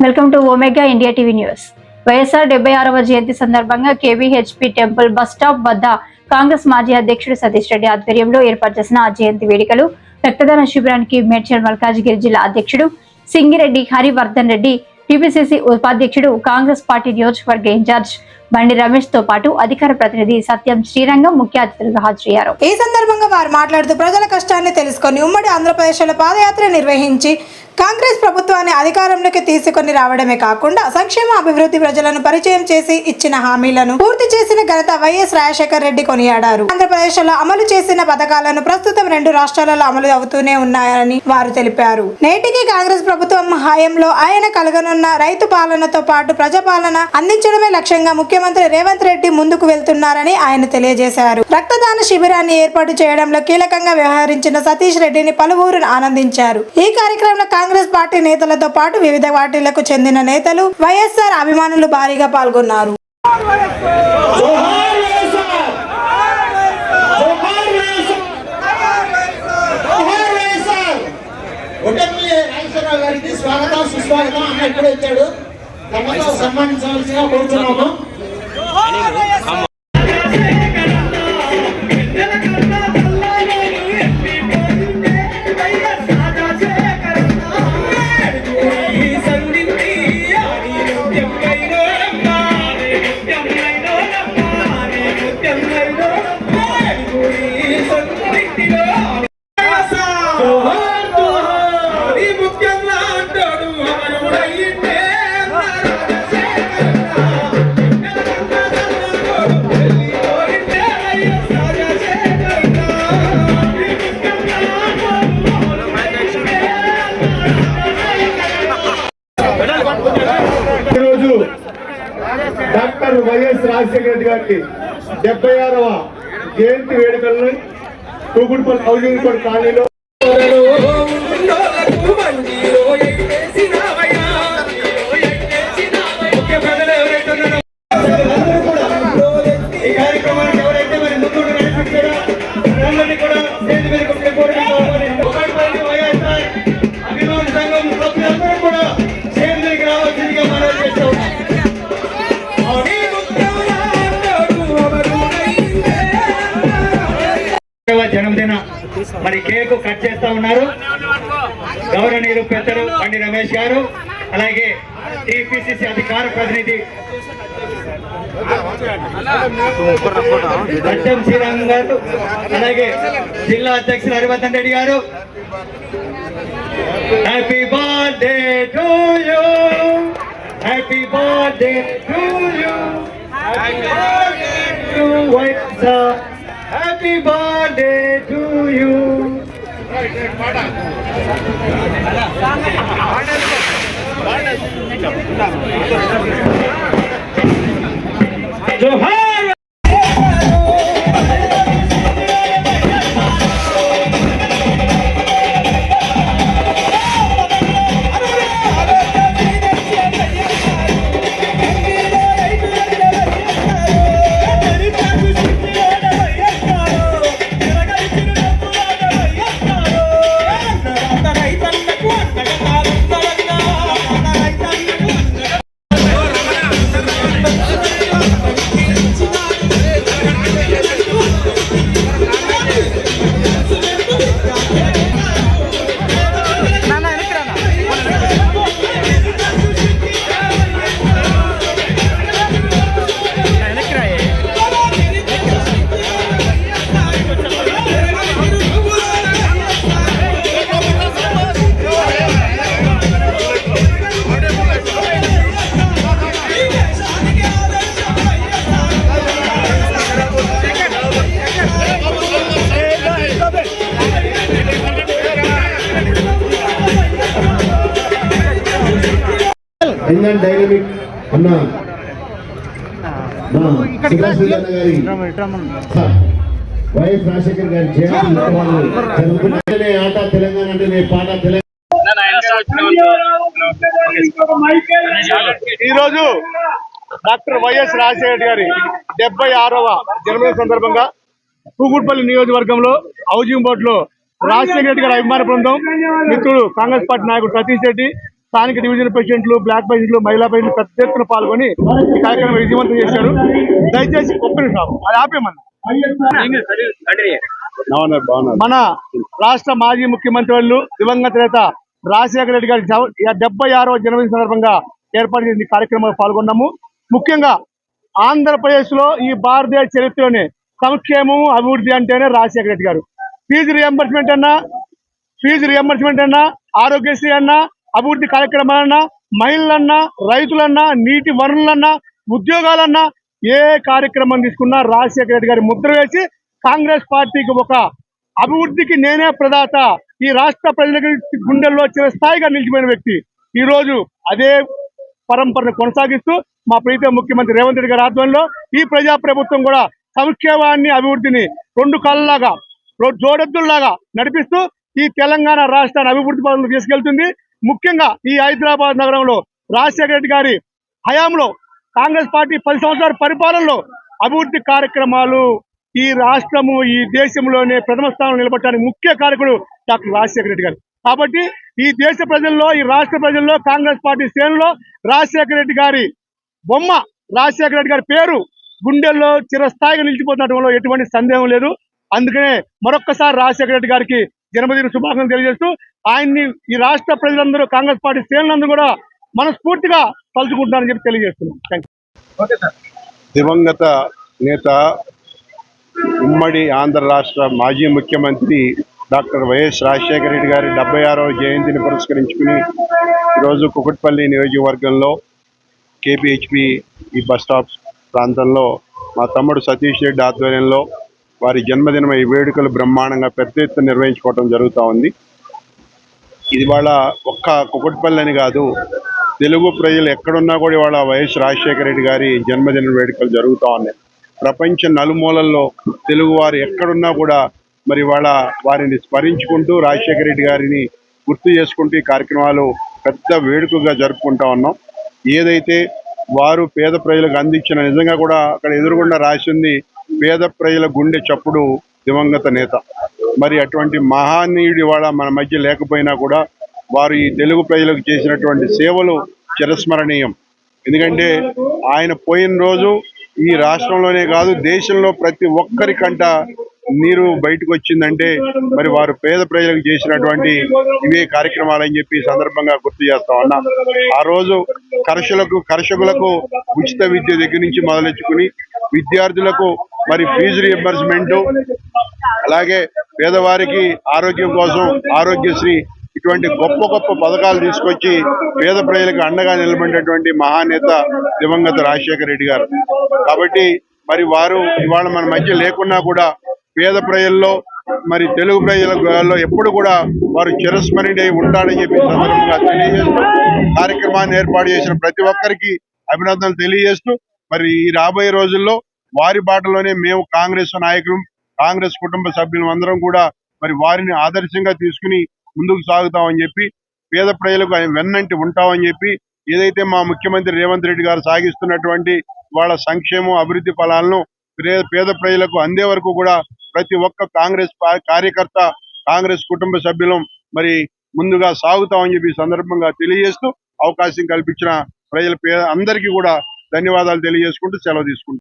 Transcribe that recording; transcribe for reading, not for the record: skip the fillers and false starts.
Welcome to Omega India TV news. YSR 76వ జయంతి సందర్భంగా కేవీహెచ్పీ టెంపుల్ బస్ స్టాప్ వద్ద కాంగ్రెస్ మాజీ అధ్యక్షుడు సతీష్ రెడ్డి ఆధ్వర్యంలో ఏర్పాటు చేసిన జయంతి వేడుకలు, రక్తదాన శిబిరానికి మేడ్చల్ మల్కాజిగిరి జిల్లా అధ్యక్షుడు సింగిరెడ్డి హరివర్ధన్ రెడ్డి, టీపీసీసీ ఉపాధ్యక్షుడు, కాంగ్రెస్ పార్టీ నియోజకవర్గ ఇన్ఛార్జ్ బండి రమేష్ తో పాటు అధికార ప్రతినిధి సత్యం శ్రీరంగం ముఖ్య అతిథులుగా హాజరయ్యారు. ఈ సందర్భంగా వారు మాట్లాడుతూ ప్రజల కష్టాన్ని తెలుసుకొని ఉమ్మడి ఆంధ్రప్రదేశ్లో పాదయాత్ర నిర్వహించి కాంగ్రెస్ ప్రభుత్వాన్ని అధికారంలోకి తీసుకొని రావడమే కాకుండా సంక్షేమ అభివృద్ధి ప్రజలను పరిచయం చేసి ఇచ్చిన హామీలను పూర్తి చేసిన ఘనత వైఎస్ రాజశేఖర్ రెడ్డి కొనియాడారు. ఆంధ్రప్రదేశ్లో అమలు చేసిన పథకాలను ప్రస్తుతం 2 రాష్ట్రాలలో అమలు అవుతూనే ఉన్నాయని వారు తెలిపారు. నేటికి కాంగ్రెస్ ప్రభుత్వం హయాంలో ఆయన కలగనున్న రైతు పాలనతో పాటు ప్రజాపాలన అందించడమే లక్ష్యంగా ముఖ్యమంత్రి రేవంత్ రెడ్డి ముందుకు వెళ్తున్నారని ఆయన తెలియజేశారు. రక్తదాన శిబిరాన్ని ఏర్పాటు చేయడంలో కీలకంగా వ్యవహరించిన సతీష్ రెడ్డిని పలువురు ఆనందించారు. ఈ కార్యక్రమంలో కాంగ్రెస్ పార్టీ నేతలతో పాటు వివిధ పార్టీలకు చెందిన నేతలు, వైఎస్ఆర్ అభిమానులు భారీగా పాల్గొన్నారు. డాక్టర్ వైఎస్ రాజశేఖర రెడ్డి గారికి 76వ జయంతి వేడుకలను కూకుడుపల్లి హౌసింగ్ బోర్డు కాలనీలో జన్మదిన మరి కేక్ కట్ చేస్తా ఉన్నారు గౌరవనీయులు పెద్దలు బండి రమేష్ గారు, అలాగే టీపీసీసీ అధికార ప్రతినిధి సత్యం శ్రీరంగం గారు, అలాగే జిల్లా అధ్యక్షులు హరివర్ధన్ రెడ్డి గారు. Happy birthday to you, happy birthday to you, happy birthday to YSR, happy birthday to you. జోహార్. ఇండియన్ డైనమిక్ అన్న వైఎస్ రాజశేఖర్ గారి జయంతి ఆట తెలంగాణ అంటే పాట తెలంగాణ. ఈరోజు డాక్టర్ వైఎస్ రాజశేఖర్ గారి 76వ జన్మదిన సందర్భంగా కూకుడుపల్లి నియోజకవర్గంలో హౌసింగ్ బోర్డులో రాజశేఖర రెడ్డి గారి అభిమాన బృందం, మిత్రుడు కాంగ్రెస్ పార్టీ నాయకుడు సతీష్ రెడ్డి, స్థానిక డివిజన్ ప్రెసిడెంట్లు, బ్లాక్ ప్రెసిడెంట్లు, మహిళా ప్రెసిడెంట్లు పెద్ద ఎత్తున పాల్గొని ఈ కార్యక్రమం విజయవంతం చేశారు. దయచేసి ఒక్క నిమిషం అది ఆపేమన్నా. మన రాష్ట్ర మాజీ ముఖ్యమంత్రి వాళ్ళు దివంగత నేత రాజశేఖర రెడ్డి గారి 76వ జన్మదిన సందర్భంగా ఏర్పాటు చేసిన ఈ కార్యక్రమంలో పాల్గొన్నాము. ముఖ్యంగా ఆంధ్రప్రదేశ్ లో ఈ భారతదేశ చరిత్రలోనే సంక్షేమం అభివృద్ధి అంటేనే రాజశేఖర రెడ్డి గారు. ఫీజు రియంబర్స్మెంట్ అన్నా, ఆరోగ్యశ్రీ అన్నా, అభివృద్ధి కార్యక్రమాలన్నా, మహిళలన్నా, రైతులన్నా, నీటి వనరులన్నా, ఉద్యోగాలన్నా ఏ కార్యక్రమం తీసుకున్నా రాజశేఖర రెడ్డి గారి ముద్ర వేసి కాంగ్రెస్ పార్టీకి ఒక అభివృద్ధికి నేనే ప్రదాత, ఈ రాష్ట్ర ప్రజల గుండెల్లో చిరస్థాయిగా నిలిచిపోయిన వ్యక్తి. ఈ రోజు అదే పరంపరను కొనసాగిస్తూ మా ప్రీతం ముఖ్యమంత్రి రేవంత్ రెడ్డి గారి ఆధ్వర్యంలో ఈ ప్రజా ప్రభుత్వం కూడా సంక్షేమాన్ని, అభివృద్ధిని రెండు కాళ్ళలాగా, జోడెద్దుల్లాగా నడిపిస్తూ ఈ తెలంగాణ రాష్ట్రాన్ని అభివృద్ధి పనులు తీసుకెళ్తుంది. ముఖ్యంగా ఈ హైదరాబాద్ నగరంలో రాజశేఖర రెడ్డి గారి హయాంలో కాంగ్రెస్ పార్టీ 10 సంవత్సరాల పరిపాలనలో అభివృద్ధి కార్యక్రమాలు ఈ రాష్ట్రము, ఈ దేశంలోనే ప్రథమ స్థానంలో నిలబడటానికి ముఖ్య కారకుడు డాక్టర్ రాజశేఖర రెడ్డి గారు. కాబట్టి ఈ దేశ ప్రజల్లో, ఈ రాష్ట్ర ప్రజల్లో, కాంగ్రెస్ పార్టీ శ్రేణుల్లో రాజశేఖర రెడ్డి గారి బొమ్మ, రాజశేఖర రెడ్డి గారి పేరు గుండెల్లో చిరస్థాయిగా నిలిచిపోతున్నటువంటి ఎటువంటి సందేహం లేదు. అందుకనే మరొక్కసారి రాజశేఖర రెడ్డి గారికి జన్మదిన శుభాకాంక్షలు తెలియజేస్తూ ఆయన్ని ఈ రాష్ట్ర ప్రజలందరూ, కాంగ్రెస్ పార్టీ శ్రేణులందరూ కూడా మనస్ఫూర్తిగా తలుచుకుంటున్నారని చెప్పి తెలియజేస్తున్నాం. దివంగత నేత, ఉమ్మడి ఆంధ్ర రాష్ట్ర మాజీ ముఖ్యమంత్రి డాక్టర్ వైఎస్ రాజశేఖర రెడ్డి గారి 76వ జయంతిని పురస్కరించుకుని ఈరోజు కుకట్పల్లి నియోజకవర్గంలో కేపీహెచ్పి ఈ బస్ స్టాప్ ప్రాంతంలో మా తమ్ముడు సతీష్ రెడ్డి ఆధ్వర్యంలో వారి జన్మదిన ఈ వేడుకలు బ్రహ్మాండంగా పెద్ద ఎత్తున నిర్వహించుకోవడం జరుగుతూ ఉంది. ఇది వాళ్ళ ఒక్క కుకట్పల్లి అని కాదు, తెలుగు ప్రజలు ఎక్కడున్నా కూడా ఇవాళ వైఎస్ రాజశేఖర రెడ్డి గారి జన్మదిన వేడుకలు జరుగుతూ ఉన్నాయి. ప్రపంచ నలుమూలల్లో తెలుగు వారు ఎక్కడున్నా కూడా మరి వాళ్ళ వారిని స్మరించుకుంటూ రాజశేఖర రెడ్డి గారిని గుర్తు చేసుకుంటూ ఈ కార్యక్రమాలు పెద్ద వేడుకగా జరుపుకుంటా ఉన్నాం. ఏదైతే వారు పేద ప్రజలకు అందించిన, నిజంగా కూడా అక్కడ ఎదురుగుండా రాసింది పేద ప్రజల గుండె చప్పుడు దివంగత నేత. మరి అటువంటి మహానీయుడి వాళ్ళ మన మధ్య లేకపోయినా కూడా వారు ఈ తెలుగు ప్రజలకు చేసినటువంటి సేవలు చిరస్మరణీయం. ఎందుకంటే ఆయన పోయిన రోజు ఈ రాష్ట్రంలోనే కాదు, దేశంలో ప్రతి ఒక్కరికంట నీరు బయటకు వచ్చిందంటే మరి వారు పేద ప్రజలకు చేసినటువంటి ఇవే కార్యక్రమాలని చెప్పి సందర్భంగా గుర్తు చేస్తా ఉన్నా. ఆ రోజు కర్షకులకు ఉచిత విద్య దగ్గర నుంచి మొదలెచ్చుకుని విద్యార్థులకు మరి ఫీజు రియంబర్స్మెంట్, అలాగే పేదవారికి ఆరోగ్యం కోసం ఆరోగ్యశ్రీ, ఇటువంటి గొప్ప గొప్ప పథకాలు తీసుకొచ్చి పేద ప్రజలకు అండగా నిలబడినటువంటి మహానేత దివంగత రాజశేఖర రెడ్డి గారు. కాబట్టి మరి వారు ఇవాళ మన మధ్య లేకున్నా కూడా పేద ప్రజల్లో, మరి తెలుగు ప్రజలలో ఎప్పుడు కూడా వారు చిరస్మరణీయుడై ఉంటాడని చెప్పి సందర్భంగా తెలియజేస్తూ కార్యక్రమాన్ని ఏర్పాటు చేసిన ప్రతి ఒక్కరికి అభినందనలు తెలియజేస్తూ మరి ఈ రాబోయే రోజుల్లో వారి బాటలోనే మేము కాంగ్రెస్ నాయకులు, కాంగ్రెస్ కుటుంబ సభ్యులు అందరం కూడా మరి వారిని ఆదర్శంగా తీసుకుని ముందుకు సాగుతామని చెప్పి, పేద ప్రజలకు ఆయన వెన్నంటి ఉంటామని చెప్పి, ఏదైతే మా ముఖ్యమంత్రి రేవంత్ రెడ్డి గారు సాగిస్తున్నటువంటి వాళ్ళ సంక్షేమం, అభివృద్ధి ఫలాలను పేద ప్రజలకు అందే వరకు కూడా ప్రతి ఒక్క కాంగ్రెస్ కార్యకర్త, కాంగ్రెస్ కుటుంబ సభ్యులం మరి ముందుగా సాగుతామని చెప్పి సందర్భంగా తెలియజేస్తూ అవకాశం కల్పించిన అందరికీ కూడా ధన్యవాదాలు తెలియజేసుకుంటూ సెలవు తీసుకుంటాం.